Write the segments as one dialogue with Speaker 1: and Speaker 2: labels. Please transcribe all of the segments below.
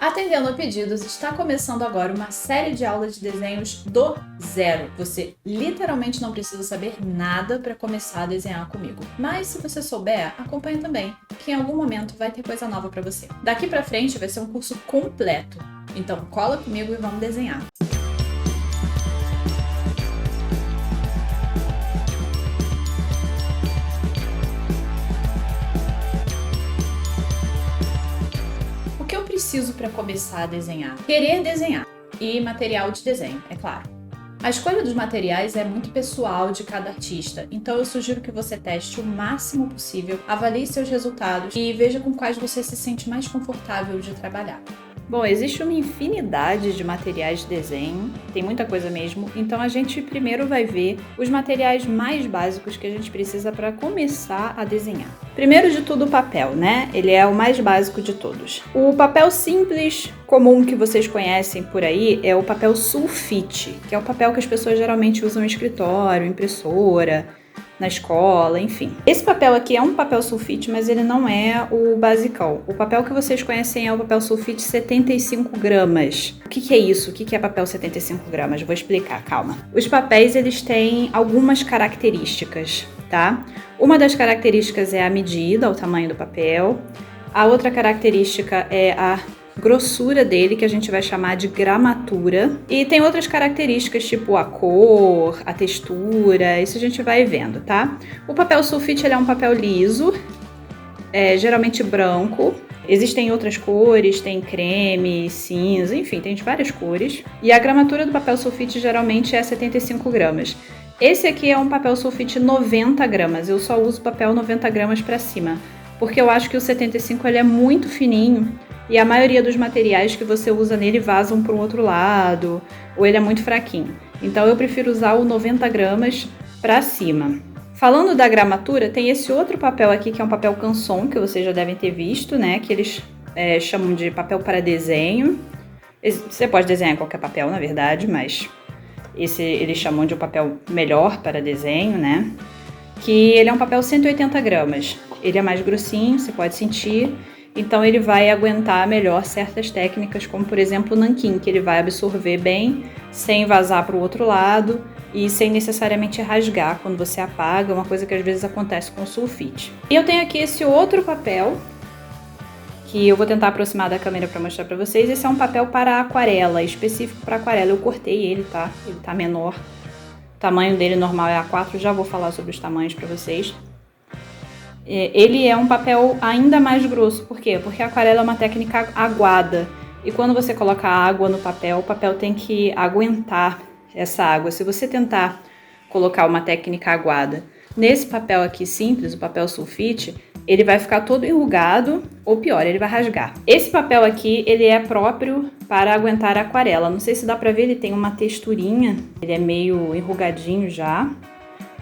Speaker 1: Atendendo a pedidos, está começando agora uma série de aulas de desenhos do zero. Você literalmente não precisa saber nada para começar a desenhar comigo. Mas se você souber, acompanhe também, que em algum momento vai ter coisa nova para você. Daqui para frente vai ser um curso completo. Então cola comigo e vamos desenhar. O que eu preciso para começar a desenhar? Querer desenhar e material de desenho, é claro. A escolha dos materiais é muito pessoal de cada artista, então eu sugiro que você teste o máximo possível, avalie seus resultados e veja com quais você se sente mais confortável de trabalhar. Bom, existe uma infinidade de materiais de desenho, tem muita coisa mesmo, então a gente primeiro vai ver os materiais mais básicos que a gente precisa para começar a desenhar. Primeiro de tudo o papel, né? Ele é o mais básico de todos. O papel simples, comum que vocês conhecem por aí, é o papel sulfite, que é o papel que as pessoas geralmente usam em escritório, impressora, na escola, enfim. Esse papel aqui é um papel sulfite, mas ele não é o basicão. O papel que vocês conhecem é o papel sulfite 75 gramas. O que é isso? O que é papel 75 gramas? Vou explicar, calma. Os papéis, eles têm algumas características, tá? Uma das características é a medida, o tamanho do papel. A outra característica é a grossura dele, que a gente vai chamar de gramatura. E tem outras características, tipo a cor, a textura, isso a gente vai vendo, tá? O papel sulfite, ele é um papel liso, geralmente branco. Existem outras cores, tem creme, cinza, enfim, tem de várias cores. E a gramatura do papel sulfite geralmente é 75 gramas. Esse aqui é um papel sulfite 90 gramas, eu só uso papel 90 gramas para cima, porque eu acho que o 75 ele é muito fininho, e a maioria dos materiais que você usa nele vazam para o outro lado, ou ele é muito fraquinho. Então eu prefiro usar o 90 gramas para cima. Falando da gramatura, tem esse outro papel aqui, que é um papel canson, que vocês já devem ter visto, né? Que eles chamam de papel para desenho. Você pode desenhar em qualquer papel, na verdade, mas esse eles chamam de um papel melhor para desenho, né? Que ele é um papel 180 gramas. Ele é mais grossinho, você pode sentir. Então ele vai aguentar melhor certas técnicas, como por exemplo o nanquim, que ele vai absorver bem, sem vazar para o outro lado e sem necessariamente rasgar quando você apaga, uma coisa que às vezes acontece com o sulfite. E eu tenho aqui esse outro papel, que eu vou tentar aproximar da câmera para mostrar para vocês. Esse é um papel para aquarela, específico para aquarela. Eu cortei ele, tá? Ele tá menor. O tamanho dele normal é A4, já vou falar sobre os tamanhos para vocês. Ele é um papel ainda mais grosso. Por quê? Porque a aquarela é uma técnica aguada. E quando você coloca água no papel, o papel tem que aguentar essa água. Se você tentar colocar uma técnica aguada nesse papel aqui simples, o papel sulfite, ele vai ficar todo enrugado, ou pior, ele vai rasgar. Esse papel aqui, ele é próprio para aguentar a aquarela. Não sei se dá pra ver, ele tem uma texturinha. Ele é meio enrugadinho já,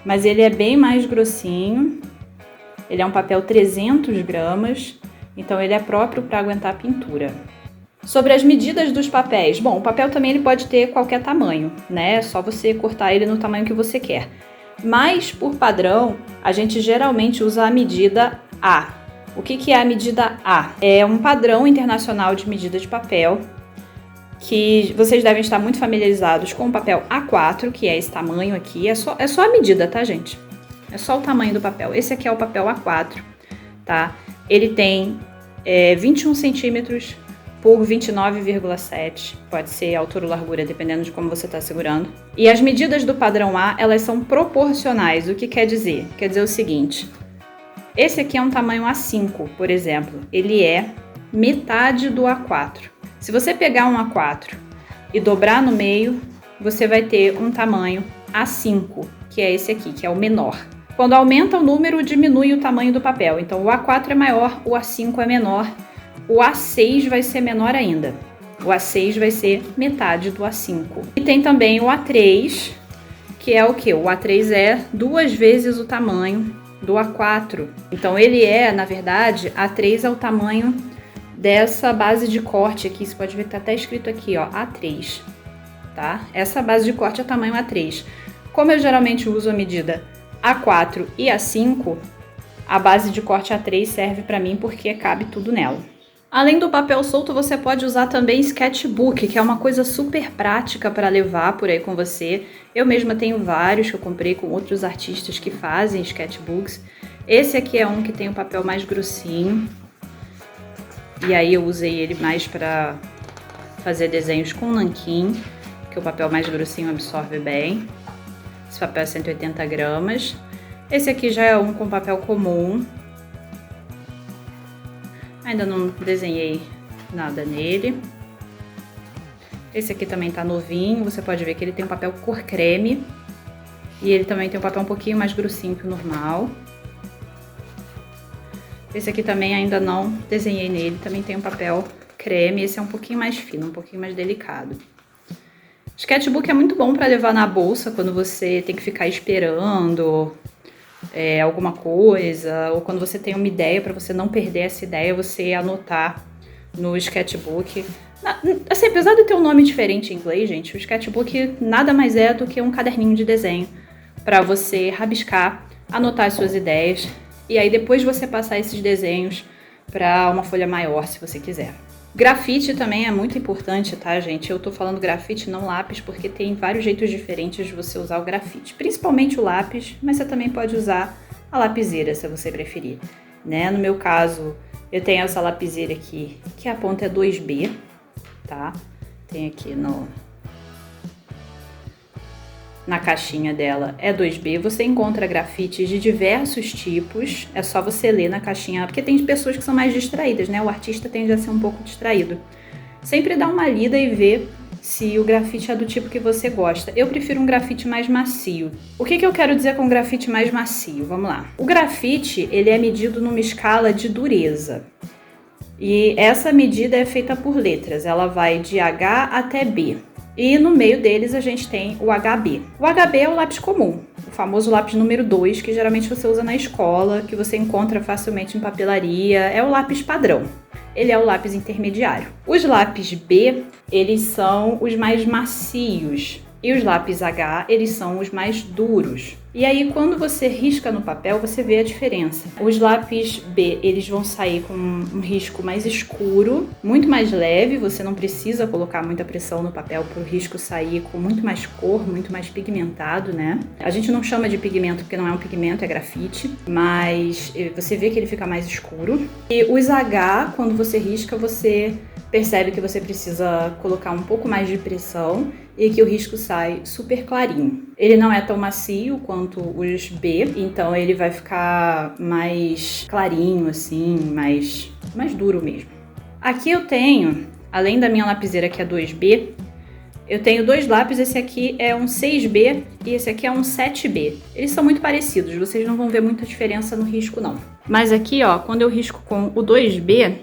Speaker 1: mas ele é bem mais grossinho. Ele é um papel 300 gramas, então ele é próprio para aguentar pintura. Sobre as medidas dos papéis, bom, o papel também ele pode ter qualquer tamanho, né? É só você cortar ele no tamanho que você quer. Mas, por padrão, a gente geralmente usa a medida A. O que é a medida A? É um padrão internacional de medida de papel, que vocês devem estar muito familiarizados com o papel A4, que é esse tamanho aqui. É só a medida, tá, gente? É só o tamanho do papel. Esse aqui é o papel A4, tá? Ele tem 21 centímetros por 29,7. Pode ser altura ou largura, dependendo de como você está segurando. E as medidas do padrão A, elas são proporcionais. O que quer dizer? Quer dizer o seguinte. Esse aqui é um tamanho A5, por exemplo. Ele é metade do A4. Se você pegar um A4 e dobrar no meio, você vai ter um tamanho A5, que é esse aqui, que é o menor. Quando aumenta o número, diminui o tamanho do papel. Então, o A4 é maior, o A5 é menor, o A6 vai ser menor ainda. O A6 vai ser metade do A5. E tem também o A3, que é o quê? O A3 é 2 vezes o tamanho do A4. Então, ele é, na verdade, A3 é o tamanho dessa base de corte aqui. Você pode ver que tá até escrito aqui, ó, A3, tá? Essa base de corte é o tamanho A3. Como eu geralmente uso a medida A4 e A5, a base de corte A3 serve para mim porque cabe tudo nela. Além do papel solto, você pode usar também sketchbook, que é uma coisa super prática para levar por aí com você. Eu mesma tenho vários que eu comprei com outros artistas que fazem sketchbooks. Esse aqui é um que tem o papel mais grossinho. E aí eu usei ele mais para fazer desenhos com nanquim, que o papel mais grossinho absorve bem. Esse papel é 180 gramas. Esse aqui já é um com papel comum. Ainda não desenhei nada nele. Esse aqui também tá novinho, você pode ver que ele tem um papel cor creme. E ele também tem um papel um pouquinho mais grossinho que o normal. Esse aqui também ainda não desenhei nele, também tem um papel creme. Esse é um pouquinho mais fino, um pouquinho mais delicado. Sketchbook é muito bom para levar na bolsa quando você tem que ficar esperando alguma coisa, ou quando você tem uma ideia, para você não perder essa ideia, você anotar no sketchbook. Assim, apesar de ter um nome diferente em inglês, gente, o sketchbook nada mais é do que um caderninho de desenho para você rabiscar, anotar as suas ideias e aí depois você passar esses desenhos para uma folha maior, se você quiser. Grafite também é muito importante, tá, gente? Eu tô falando grafite, não lápis, porque tem vários jeitos diferentes de você usar o grafite. Principalmente o lápis, mas você também pode usar a lapiseira, se você preferir, né? No meu caso, eu tenho essa lapiseira aqui, que a ponta é 2B, tá? Tem aqui na caixinha dela é 2B, você encontra grafites de diversos tipos, é só você ler na caixinha, porque tem pessoas que são mais distraídas, né? O artista tende a ser um pouco distraído. Sempre dá uma lida e vê se o grafite é do tipo que você gosta. Eu prefiro um grafite mais macio. O que eu quero dizer com grafite mais macio? Vamos lá. O grafite, ele é medido numa escala de dureza. E essa medida é feita por letras, ela vai de H até B. E no meio deles a gente tem o HB. O HB é o lápis comum, o famoso lápis número 2, que geralmente você usa na escola, que você encontra facilmente em papelaria, é o lápis padrão. Ele é o lápis intermediário. Os lápis B, eles são os mais macios. E os lápis H, eles são os mais duros. E aí, quando você risca no papel, você vê a diferença. Os lápis B, eles vão sair com um risco mais escuro, muito mais leve. Você não precisa colocar muita pressão no papel para o risco sair com muito mais cor, muito mais pigmentado, né? A gente não chama de pigmento porque não é um pigmento, é grafite. Mas você vê que ele fica mais escuro. E os H, quando você risca, você percebe que você precisa colocar um pouco mais de pressão e que o risco sai super clarinho. Ele não é tão macio quanto os B, então ele vai ficar mais clarinho, assim, mais duro mesmo. Aqui eu tenho, além da minha lapiseira que é 2B, eu tenho dois lápis, esse aqui é um 6B e esse aqui é um 7B. Eles são muito parecidos, vocês não vão ver muita diferença no risco não. Mas aqui, ó, quando eu risco com o 2B,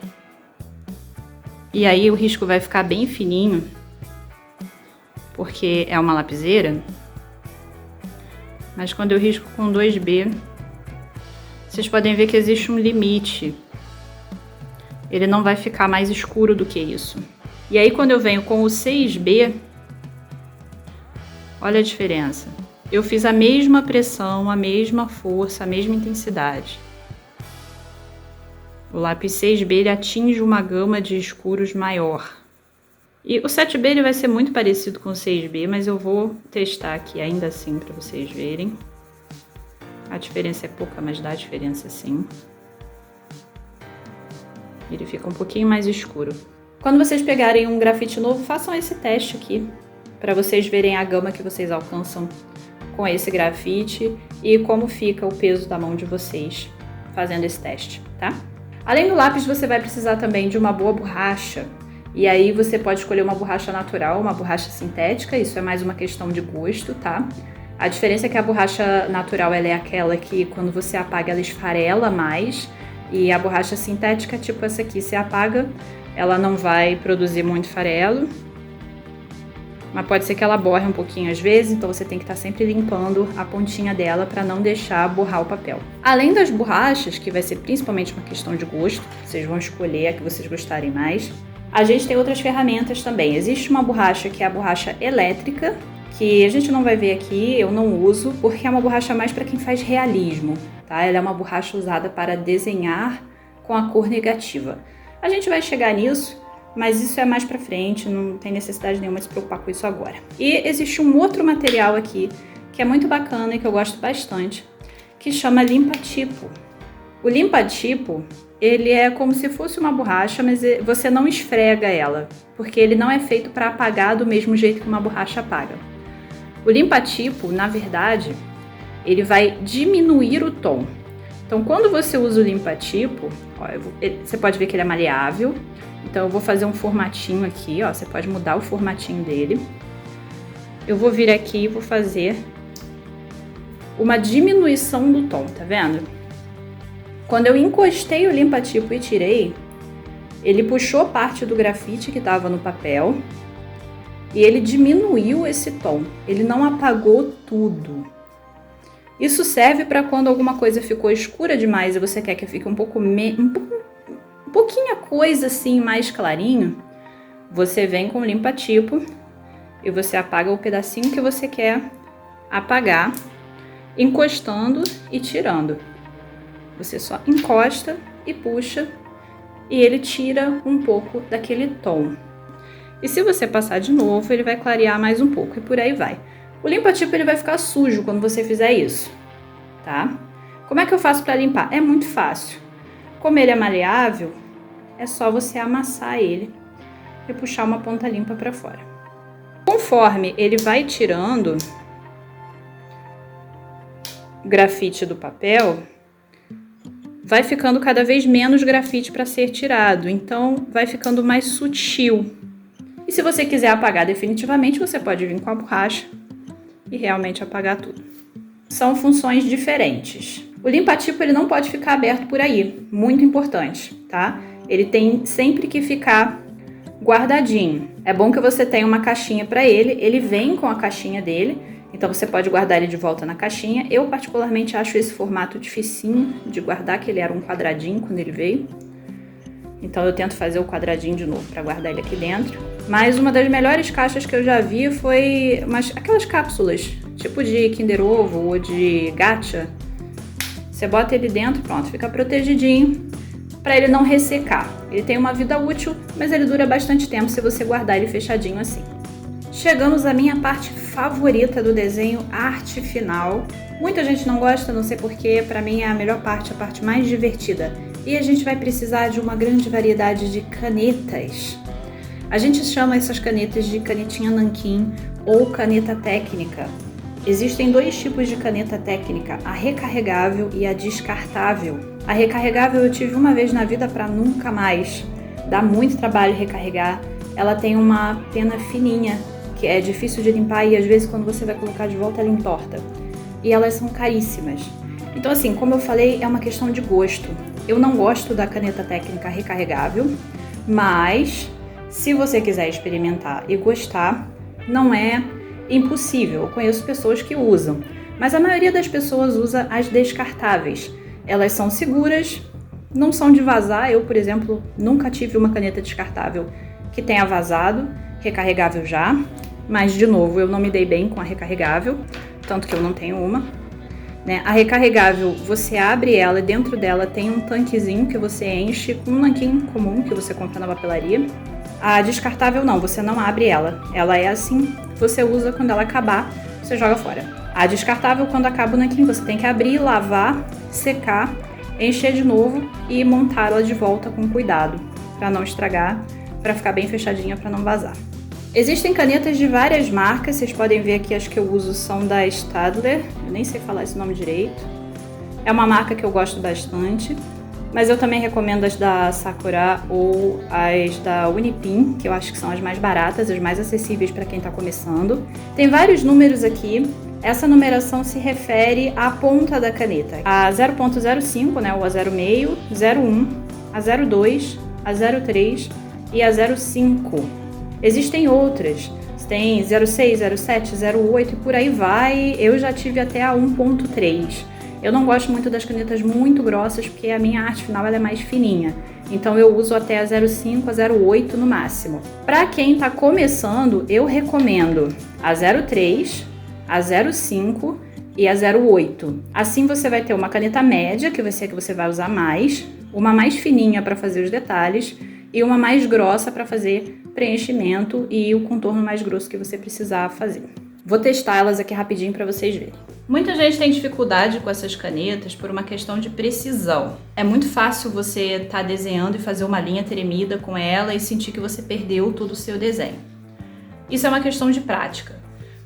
Speaker 1: e aí o risco vai ficar bem fininho, porque é uma lapiseira. Mas quando eu risco com 2B, vocês podem ver que existe um limite. Ele não vai ficar mais escuro do que isso. E aí quando eu venho com o 6B, olha a diferença. Eu fiz a mesma pressão, a mesma força, a mesma intensidade. O lápis 6B ele atinge uma gama de escuros maior. E o 7B ele vai ser muito parecido com o 6B, mas eu vou testar aqui ainda assim para vocês verem. A diferença é pouca, mas dá diferença sim. Ele fica um pouquinho mais escuro. Quando vocês pegarem um grafite novo, façam esse teste aqui, para vocês verem a gama que vocês alcançam com esse grafite e como fica o peso da mão de vocês fazendo esse teste, tá? Além do lápis, você vai precisar também de uma boa borracha. E aí você pode escolher uma borracha natural, uma borracha sintética, isso é mais uma questão de gosto, tá? A diferença é que a borracha natural ela é aquela que quando você apaga ela esfarela mais, e a borracha sintética, tipo essa aqui, você apaga, ela não vai produzir muito farelo, mas pode ser que ela borre um pouquinho às vezes, então você tem que estar sempre limpando a pontinha dela para não deixar borrar o papel. Além das borrachas, que vai ser principalmente uma questão de gosto, vocês vão escolher a que vocês gostarem mais, a gente tem outras ferramentas também. Existe uma borracha que é a borracha elétrica, que a gente não vai ver aqui, eu não uso, porque é uma borracha mais para quem faz realismo, tá? Ela é uma borracha usada para desenhar com a cor negativa.
Speaker 2: A gente vai chegar nisso, mas isso é mais pra frente, não tem necessidade nenhuma de se preocupar com isso agora. E existe um outro material aqui, que é muito bacana e que eu gosto bastante, que chama limpa-tipo. O limpa-tipo, ele é como se fosse uma borracha, mas você não esfrega ela, porque ele não é feito para apagar do mesmo jeito que uma borracha apaga. O limpa-tipo, na verdade, ele vai diminuir o tom. Então, quando você usa o limpa-tipo, você pode ver que ele é maleável. Então, eu vou fazer um formatinho aqui, ó. Você pode mudar o formatinho dele. Eu vou vir aqui e vou fazer uma diminuição do tom, tá vendo? Quando eu encostei o limpa-tipo e tirei, ele puxou parte do grafite que estava no papel e ele diminuiu esse tom. Ele não apagou tudo. Isso serve para quando alguma coisa ficou escura demais e você quer que fique um pouquinho a coisa assim mais clarinho. Você vem com o limpa-tipo e você apaga o pedacinho que você quer apagar, encostando e tirando. Você só encosta e puxa e ele tira um pouco daquele tom. E se você passar de novo, ele vai clarear mais um pouco e por aí vai. O limpa-tipo ele vai ficar sujo quando você fizer isso, tá? Como é que eu faço para limpar? É muito fácil. Como ele é maleável, é só você amassar ele e puxar uma ponta limpa para fora. Conforme ele vai tirando o grafite do papel, vai ficando cada vez menos grafite para ser tirado, então vai ficando mais sutil. E se você quiser apagar definitivamente, você pode vir com a borracha e realmente apagar tudo. São funções diferentes. O limpa-tipo ele não pode ficar aberto por aí, muito importante, tá? Ele tem sempre que ficar guardadinho. É bom que você tenha uma caixinha para ele vem com a caixinha dele, então você pode guardar ele de volta na caixinha. Eu particularmente acho esse formato dificinho de guardar, que ele era um quadradinho quando ele veio. Então eu tento fazer o quadradinho de novo para guardar ele aqui dentro. Mas uma das melhores caixas que eu já vi foi aquelas cápsulas, tipo de Kinder Ovo ou de Gacha. Você bota ele dentro, pronto, fica protegidinho para ele não ressecar. Ele tem uma vida útil, mas ele dura bastante tempo se você guardar ele fechadinho assim. Chegamos à minha parte favorita do desenho, arte final. Muita gente não gosta, não sei porquê, para mim é a melhor parte, a parte mais divertida. E a gente vai precisar de uma grande variedade de canetas. A gente chama essas canetas de canetinha nanquim ou caneta técnica. Existem dois tipos de caneta técnica, a recarregável e a descartável. A recarregável eu tive uma vez na vida para nunca mais. Dá muito trabalho recarregar. Ela tem uma pena fininha, que é difícil de limpar e às vezes quando você vai colocar de volta ela entorta. E elas são caríssimas. Então assim, como eu falei, é uma questão de gosto. Eu não gosto da caneta técnica recarregável, mas se você quiser experimentar e gostar, não é impossível. Eu conheço pessoas que usam, mas a maioria das pessoas usa as descartáveis. Elas são seguras, não são de vazar. Eu, por exemplo, nunca tive uma caneta descartável que tenha vazado, recarregável já, mas de novo, eu não me dei bem com a recarregável, tanto que eu não tenho uma. Né? A recarregável, você abre ela e dentro dela tem um tanquezinho que você enche com um nanquim comum que você compra na papelaria. A descartável não, você não abre ela. Ela é assim, você usa quando ela acabar, você joga fora. A descartável, quando acaba o nanquim, você tem que abrir, lavar, secar, encher de novo e montar ela de volta com cuidado, para não estragar, para ficar bem fechadinha, para não vazar. Existem canetas de várias marcas, vocês podem ver aqui, as que eu uso são da Staedtler, eu nem sei falar esse nome direito. É uma marca que eu gosto bastante, mas eu também recomendo as da Sakura ou as da Unipin, que eu acho que são as mais baratas, as mais acessíveis para quem está começando. Tem vários números aqui, essa numeração se refere à ponta da caneta. A 0.05, né, ou a 0,5, 0,1, a 0,2, a 0,3 e a 0,5. Existem outras, tem 0,6, 0,7, 0,8 e por aí vai. Eu já tive até a 1,3. Eu não gosto muito das canetas muito grossas, porque a minha arte final ela é mais fininha. Então eu uso até a 0,5, a 0,8 no máximo. Para quem está começando, eu recomendo a 0,3, a 0,5 e a 0,8. Assim você vai ter uma caneta média, que vai ser a que você vai usar mais, Uma mais fininha para fazer os detalhes e uma mais grossa para fazer preenchimento e o contorno mais grosso que você precisar fazer. Vou testar elas aqui rapidinho para vocês verem. Muita gente tem dificuldade com essas canetas por uma questão de precisão. É muito fácil você estar desenhando e fazer uma linha tremida com ela e sentir que você perdeu todo o seu desenho. Isso é uma questão de prática.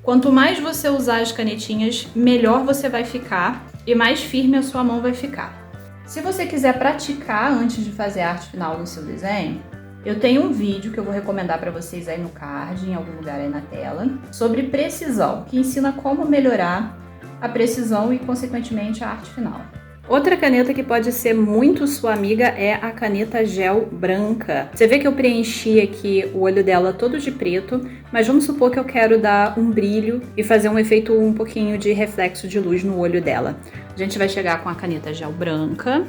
Speaker 2: Quanto mais você usar as canetinhas, melhor você vai ficar e mais firme a sua mão vai ficar. Se você quiser praticar antes de fazer a arte final do seu desenho, eu tenho um vídeo que eu vou recomendar para vocês aí no card, em algum lugar aí na tela, sobre precisão, que ensina como melhorar a precisão e, consequentemente, a arte final. Outra caneta que pode ser muito sua amiga é a caneta gel branca. Você vê que eu preenchi aqui o olho dela todo de preto, mas vamos supor que eu quero dar um brilho e fazer um efeito um pouquinho de reflexo de luz no olho dela. A gente vai chegar com a caneta gel branca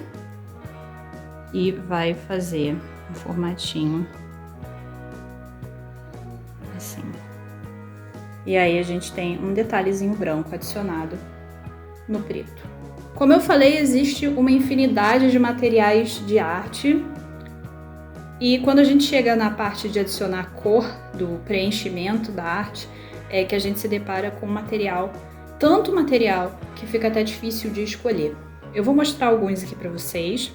Speaker 2: e vai fazer um formatinho assim. E aí a gente tem um detalhezinho branco adicionado no preto. Como eu falei, existe uma infinidade de materiais de arte e quando a gente chega na parte de adicionar cor do preenchimento da arte, é que a gente se depara com tanto material que fica até difícil de escolher. Eu vou mostrar alguns aqui para vocês.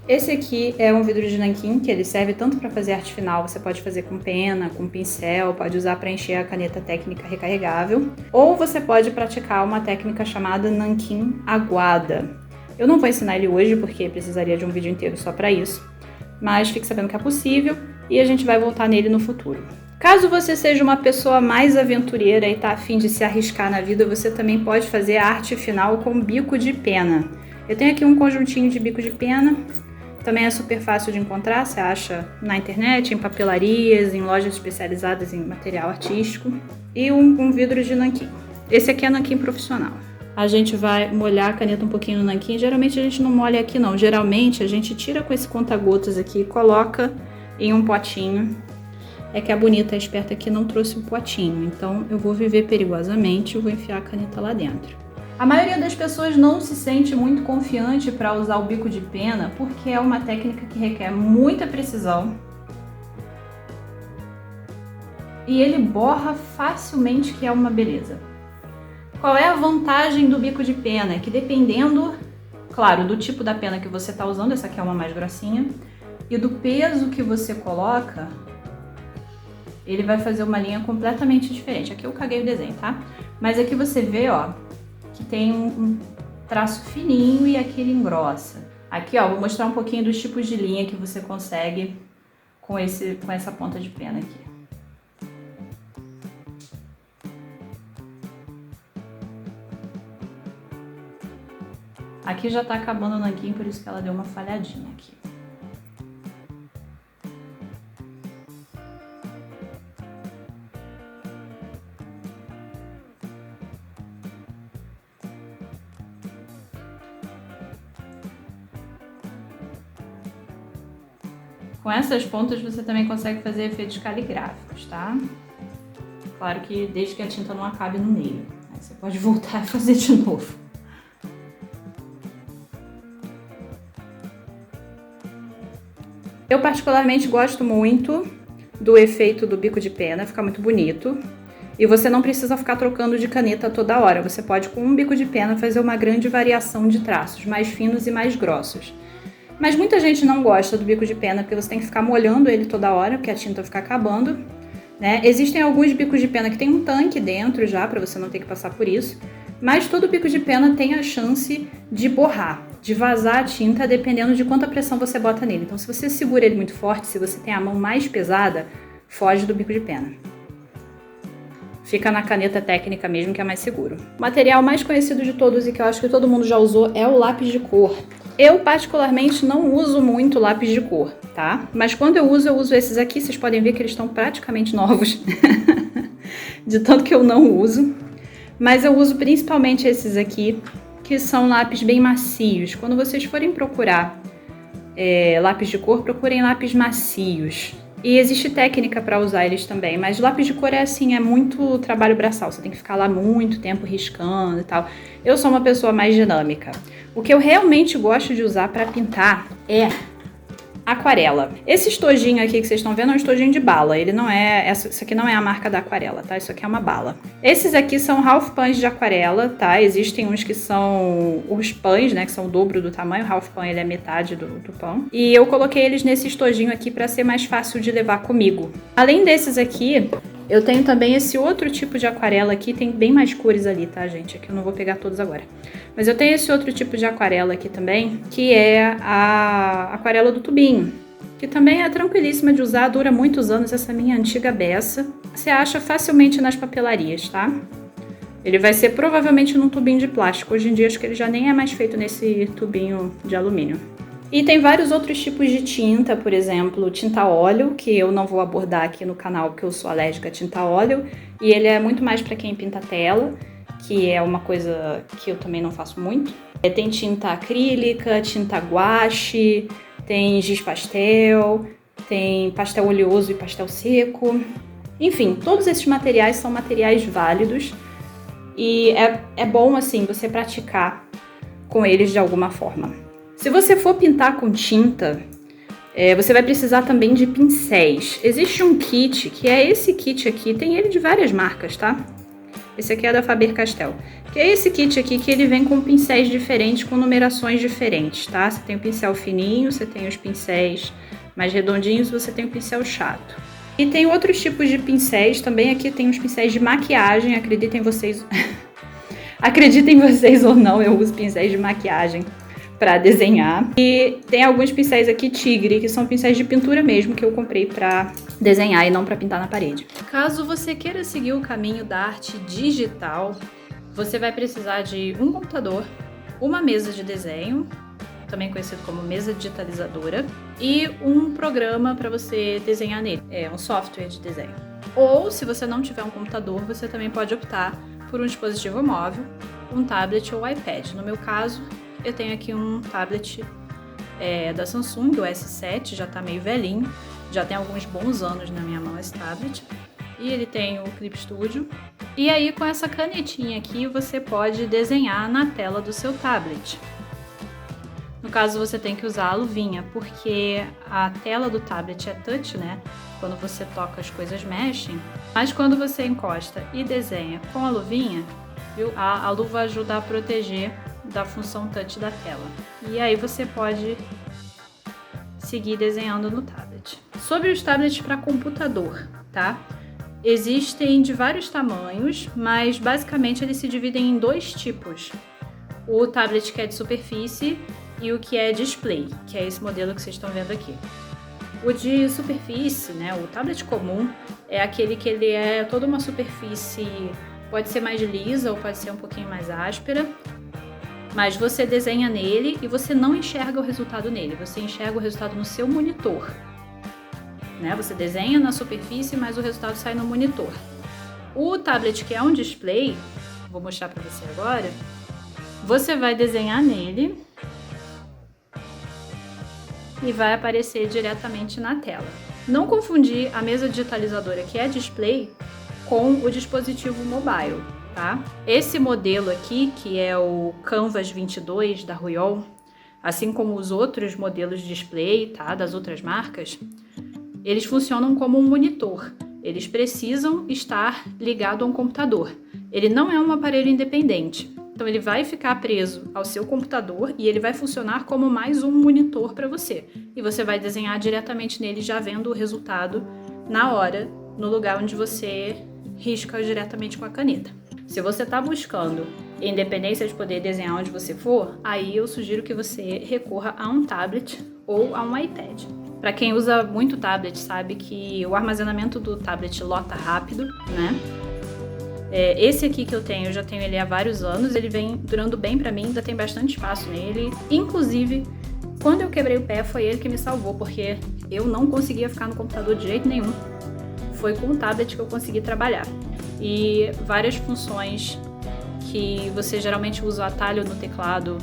Speaker 2: Esse aqui é um vidro de nanquim, que ele serve tanto para fazer arte final, você pode fazer com pena, com pincel, pode usar para encher a caneta técnica recarregável, ou você pode praticar uma técnica chamada nanquim aguada. Eu não vou ensinar ele hoje porque precisaria de um vídeo inteiro só para isso, mas fique sabendo que é possível e a gente vai voltar nele no futuro. Caso você seja uma pessoa mais aventureira e tá a fim de se arriscar na vida, você também pode fazer a arte final com bico de pena. Eu tenho aqui um conjuntinho de bico de pena. Também é super fácil de encontrar, você acha na internet, em papelarias, em lojas especializadas em material artístico. E um vidro de nanquim. Esse aqui é nanquim profissional. A gente vai molhar a caneta um pouquinho no nanquim. Geralmente a gente não molha aqui não. Geralmente a gente tira com esse conta-gotas aqui e coloca em um potinho. É que a bonita, a esperta aqui não trouxe o potinho. Então eu vou viver perigosamente e vou enfiar a caneta lá dentro. A maioria das pessoas não se sente muito confiante para usar o bico de pena porque é uma técnica que requer muita precisão e ele borra facilmente, que é uma beleza. Qual é a vantagem do bico de pena? É que dependendo, claro, do tipo da pena que você está usando, essa aqui é uma mais grossinha, e do peso que você coloca, ele vai fazer uma linha completamente diferente. Aqui eu caguei o desenho, tá? Mas aqui você vê, ó, que tem um traço fininho e aqui ele engrossa. Aqui, ó, vou mostrar um pouquinho dos tipos de linha que você consegue com essa ponta de pena aqui. Aqui já tá acabando o nanquim, por isso que ela deu uma falhadinha aqui. Com essas pontas você também consegue fazer efeitos caligráficos, tá? Claro que desde que a tinta não acabe no meio. Aí você pode voltar a fazer de novo. Eu particularmente gosto muito do efeito do bico de pena, fica muito bonito. E você não precisa ficar trocando de caneta toda hora. Você pode, com um bico de pena, fazer uma grande variação de traços, mais finos e mais grossos. Mas muita gente não gosta do bico de pena porque você tem que ficar molhando ele toda hora, porque a tinta fica acabando, né? Existem alguns bicos de pena que tem um tanque dentro já, para você não ter que passar por isso. Mas todo bico de pena tem a chance de borrar, de vazar a tinta, dependendo de quanta pressão você bota nele. Então, se você segura ele muito forte, se você tem a mão mais pesada, foge do bico de pena. Fica na caneta técnica mesmo, que é mais seguro. O material mais conhecido de todos e que eu acho que todo mundo já usou é o lápis de cor. Eu, particularmente, não uso muito lápis de cor, tá? Mas quando eu uso esses aqui. Vocês podem ver que eles estão praticamente novos. De tanto que eu não uso. Mas eu uso principalmente esses aqui, que são lápis bem macios. Quando vocês forem procurar lápis de cor, procurem lápis macios. E existe técnica para usar eles também, mas lápis de cor é assim, é muito trabalho braçal, você tem que ficar lá muito tempo riscando e tal. Eu sou uma pessoa mais dinâmica. O que eu realmente gosto de usar para pintar é aquarela. Esse estojinho aqui que vocês estão vendo é um estojinho de bala. Ele não é, isso aqui não é a marca da aquarela, tá? Isso aqui é uma bala. Esses aqui são half pans de aquarela, tá? Existem uns que são os pans, né? Que são o dobro do tamanho. O half pan, ele é metade do pan. E eu coloquei eles nesse estojinho aqui pra ser mais fácil de levar comigo. Além desses aqui, eu tenho também esse outro tipo de aquarela aqui. Tem bem mais cores ali, tá, gente? Aqui eu não vou pegar todos agora. Mas eu tenho esse outro tipo de aquarela aqui também, que é a aquarela do tubinho, que também é tranquilíssima de usar, dura muitos anos, essa minha antiga beça. Você acha facilmente nas papelarias, tá? Ele vai ser provavelmente num tubinho de plástico. Hoje em dia acho que ele já nem é mais feito nesse tubinho de alumínio. E tem vários outros tipos de tinta, por exemplo, tinta óleo, que eu não vou abordar aqui no canal porque eu sou alérgica a tinta óleo, e ele é muito mais para quem pinta tela, que é uma coisa que eu também não faço muito. Tem tinta acrílica, tinta guache, tem giz pastel, tem pastel oleoso e pastel seco. Enfim, todos esses materiais são materiais válidos e é bom, assim, você praticar com eles de alguma forma. Se você for pintar com tinta, você vai precisar também de pincéis. Existe um kit, que é esse kit aqui, tem ele de várias marcas, tá? Esse aqui é da Faber-Castell, que é esse kit aqui que ele vem com pincéis diferentes, com numerações diferentes, tá? Você tem o pincel fininho, você tem os pincéis mais redondinhos, você tem o pincel chato. E tem outros tipos de pincéis também, aqui tem os pincéis de maquiagem, acreditem vocês... acreditem vocês ou não, eu uso pincéis de maquiagem para desenhar. E tem alguns pincéis aqui tigre, que são pincéis de pintura mesmo, que eu comprei para desenhar e não para pintar na parede. Caso você queira seguir o caminho da arte digital, você vai precisar de um computador, uma mesa de desenho, também conhecido como mesa digitalizadora, e um programa para você desenhar nele, um software de desenho. Ou, se você não tiver um computador, você também pode optar por um dispositivo móvel, um tablet ou iPad. No meu caso, eu tenho aqui um tablet da Samsung, o S7, já tá meio velhinho, já tem alguns bons anos na minha mão esse tablet. E ele tem o Clip Studio. E aí, com essa canetinha aqui, você pode desenhar na tela do seu tablet. No caso, você tem que usar a luvinha, porque a tela do tablet é touch, né? Quando você toca, as coisas mexem. Mas quando você encosta e desenha com a luvinha, viu? A luva ajuda a proteger da função touch da tela. E aí você pode seguir desenhando no tablet. Sobre os tablets para computador, tá? Existem de vários tamanhos, mas basicamente eles se dividem em dois tipos. O tablet que é de superfície e o que é display, que é esse modelo que vocês estão vendo aqui. O de superfície, né, o tablet comum, é aquele que ele é toda uma superfície, pode ser mais lisa ou pode ser um pouquinho mais áspera, mas você desenha nele e você não enxerga o resultado nele, você enxerga o resultado no seu monitor. Né? Você desenha na superfície, mas o resultado sai no monitor. O tablet que é um display, vou mostrar para você agora, você vai desenhar nele e vai aparecer diretamente na tela. Não confundir a mesa digitalizadora que é display com o dispositivo mobile, tá? Esse modelo aqui, que é o Canvas 22 da Royol, assim como os outros modelos de display, tá, das outras marcas, eles funcionam como um monitor. Eles precisam estar ligado a um computador. Ele não é um aparelho independente. Então ele vai ficar preso ao seu computador e ele vai funcionar como mais um monitor para você. E você vai desenhar diretamente nele já vendo o resultado na hora, no lugar onde você risca diretamente com a caneta. Se você está buscando independência de poder desenhar onde você for, aí eu sugiro que você recorra a um tablet ou a um iPad. Para quem usa muito tablet, sabe que o armazenamento do tablet lota rápido, né? Esse aqui que eu já tenho ele há vários anos, ele vem durando bem pra mim, ainda tem bastante espaço nele. Inclusive, quando eu quebrei o pé, foi ele que me salvou, porque eu não conseguia ficar no computador de jeito nenhum. Foi com o tablet que eu consegui trabalhar. E várias funções que você geralmente usa o atalho no teclado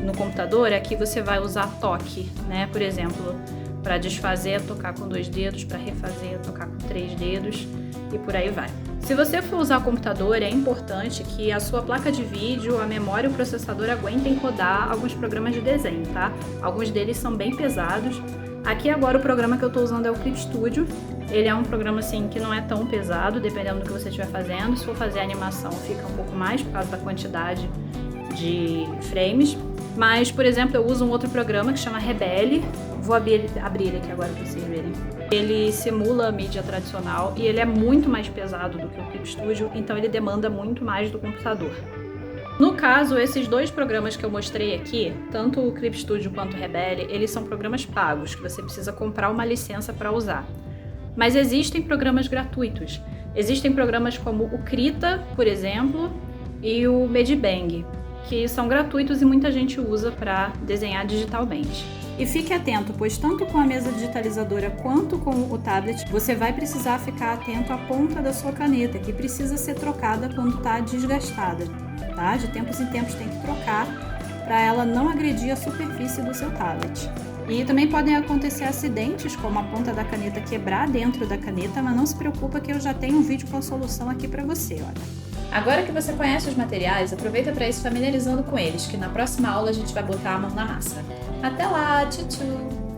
Speaker 2: no computador, aqui você vai usar toque, né? Por exemplo, Para desfazer é tocar com 2 dedos, para refazer é tocar com 3 dedos e por aí vai. Se você for usar computador, é importante que a sua placa de vídeo, a memória e o processador aguentem rodar alguns programas de desenho, tá? Alguns deles são bem pesados. Aqui agora o programa que eu estou usando é o Clip Studio. Ele é um programa assim que não é tão pesado, dependendo do que você estiver fazendo. Se for fazer animação, fica um pouco mais por causa da quantidade de frames. Mas, por exemplo, eu uso um outro programa que chama Rebelle. Vou abrir ele aqui agora para vocês verem. Ele simula a mídia tradicional e ele é muito mais pesado do que o Clip Studio, então ele demanda muito mais do computador. No caso, esses 2 programas que eu mostrei aqui, tanto o Clip Studio quanto o Rebelle, eles são programas pagos, que você precisa comprar uma licença para usar. Mas existem programas gratuitos. Existem programas como o Krita, por exemplo, e o Medibang, que são gratuitos e muita gente usa para desenhar digitalmente. E fique atento, pois tanto com a mesa digitalizadora quanto com o tablet, você vai precisar ficar atento à ponta da sua caneta, que precisa ser trocada quando está desgastada, tá? De tempos em tempos tem que trocar para ela não agredir a superfície do seu tablet. E também podem acontecer acidentes, como a ponta da caneta quebrar dentro da caneta, mas não se preocupa que eu já tenho um vídeo com a solução aqui para você, olha.
Speaker 1: Agora que você conhece os materiais, aproveita para ir se familiarizando com eles, que na próxima aula a gente vai botar a mão na massa. Até lá, tchau, tchau!